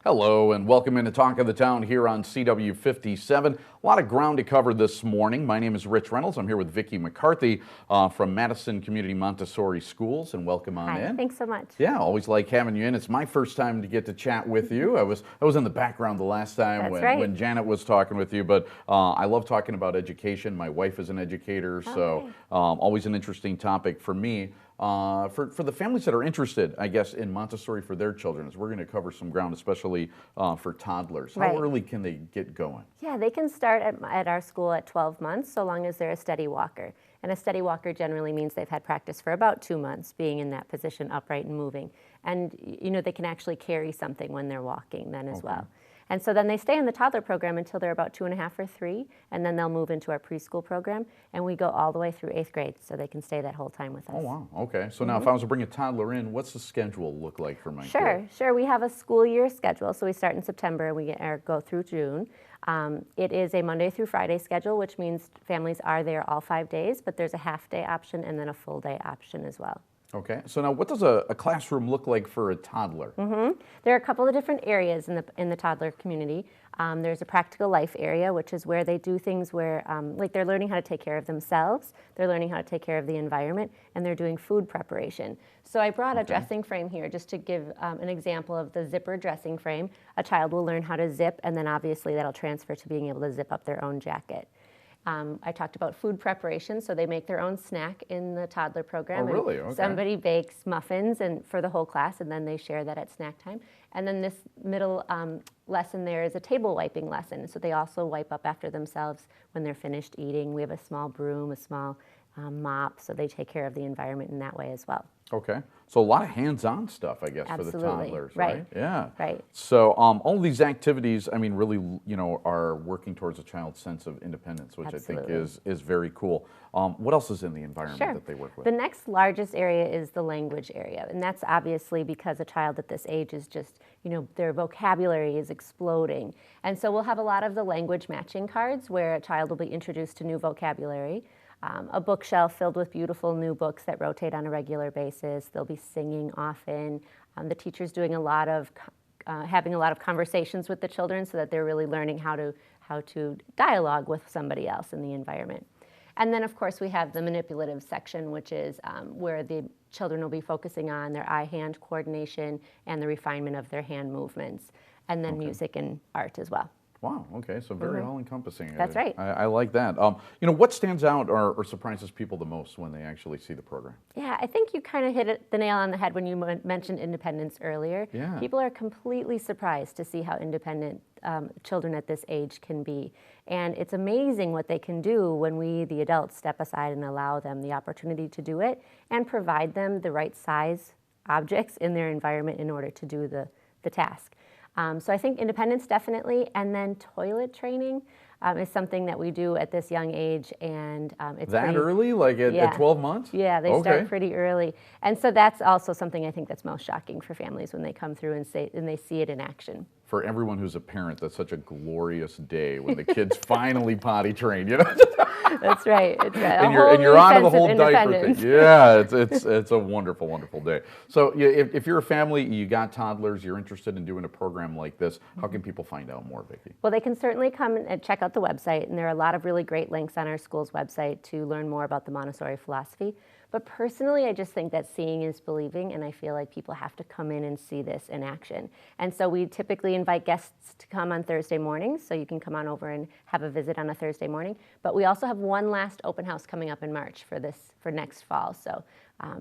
Hello and welcome into Talk of the Town here on CW 57. A lot of ground to cover this morning. My name is Rich Reynolds. I'm here with Vicki McCarthy from Madison Community Montessori Schools, and welcome on in. Thanks so much. Yeah, always like having you in. It's my first time to get to chat with you. I was in the background the last time when Janet was talking with you, but I love talking about education. My wife is an educator, so always an interesting topic for me. For the families that are interested, I guess, in Montessori for their children, as we're going to cover some ground, especially for toddlers. How early can they get going? Yeah, they can start at our school at 12 months, so long as they're a steady walker. And a steady walker generally means they've had practice for about 2 months, being in that position, upright and moving. And, you know, they can actually carry something when they're walking then as well. And so then they stay in the toddler program until they're about 2.5 or 3, and then they'll move into our preschool program, and we go all the way through 8th grade, so they can stay that whole time with us. Oh, wow. Okay. So now if I was to bring a toddler in, what's the schedule look like for my kid? Sure. We have a school year schedule, so we start in September and we go through June. It is a Monday through Friday schedule, which means families are there all 5 days, but there's a half-day option and then a full-day option as well. Okay, so now what does a classroom look like for a toddler? There are a couple of different areas in the toddler community. There's a practical life area, which is where they do things where, like they're learning how to take care of themselves, they're learning how to take care of the environment, and they're doing food preparation. So I brought a dressing frame here just to give an example of the zipper dressing frame. A child will learn how to zip, and then obviously that'll transfer to being able to zip up their own jacket. I talked about food preparation, so they make their own snack in the toddler program. Oh, really? Okay. Somebody bakes muffins for the whole class, and then they share that at snack time. And then this middle lesson there is a table wiping lesson, so they also wipe up after themselves when they're finished eating. We have a small broom, a small mop, so they take care of the environment in that way as well. Okay, so a lot of hands-on stuff, I guess, for the toddlers, right? Yeah. Right. So all of these activities, I mean, really, you know, are working towards a child's sense of independence, which I think is very cool. What else is in the environment that they work with? The next largest area is the language area, and that's obviously because a child at this age is just, you know, their vocabulary is exploding. And so we'll have a lot of the language matching cards where a child will be introduced to new vocabulary. A bookshelf filled with beautiful new books that rotate on a regular basis. They'll be singing often. The teacher's doing a lot of, having a lot of conversations with the children so that they're really learning how to dialogue with somebody else in the environment. And then of course we have the manipulative section, which is where the children will be focusing on their eye-hand coordination and the refinement of their hand movements, and then music and art as well. Wow, okay, so very all-encompassing. That's right. I like that. You know, what stands out or surprises people the most when they actually see the program? Yeah, I think you kind of hit the nail on the head when you mentioned independence earlier. Yeah. People are completely surprised to see how independent children at this age can be. And it's amazing what they can do when we, the adults, step aside and allow them the opportunity to do it and provide them the right size objects in their environment in order to do the task. So I think independence definitely, and then toilet training is something that we do at this young age, and it's that early, like at 12 months? Yeah, they start pretty early, and so that's also something I think that's most shocking for families when they come through and they see it in action. For everyone who's a parent, that's such a glorious day when the kids finally potty train, you know? That's right. It's and you're on to the whole diaper thing. Yeah, it's a wonderful, wonderful day. So if you're a family, you got toddlers, you're interested in doing a program like this, how can people find out more, Vicki? Well, they can certainly come and check out the website, and there are a lot of really great links on our school's website to learn more about the Montessori philosophy. But personally, I just think that seeing is believing, and I feel like people have to come in and see this in action. And so we typically invite guests to come on Thursday mornings, so you can come on over and have a visit on a Thursday morning. But we also have one last open house coming up in March for next fall. So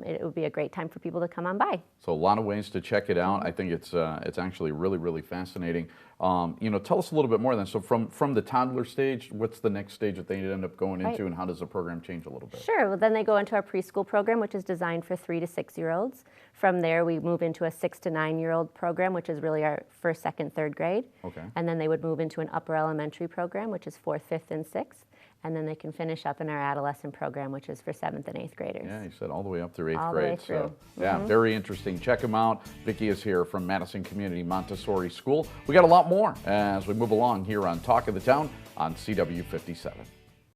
it would be a great time for people to come on by. So a lot of ways to check it out. I think it's actually really, really fascinating. You know, tell us a little bit more then. So from the toddler stage, what's the next stage that they end up going into, and how does the program change a little bit? Sure. Well, then they go into our preschool program, which is designed for 3 to 6-year-olds. From there, we move into a 6 to 9-year-old program, which is really our first, second, third grade. Okay. And then they would move into an upper elementary program, which is 4th, 5th, and 6th. And then they can finish up in our adolescent program, which is for 7th and 8th graders. Yeah, you said all the way up through 8th all grade. The way through. So, yeah, very interesting. Check them out. Vicki is here from Madison Community Montessori School. We got a lot more as we move along here on Talk of the Town on CW 57.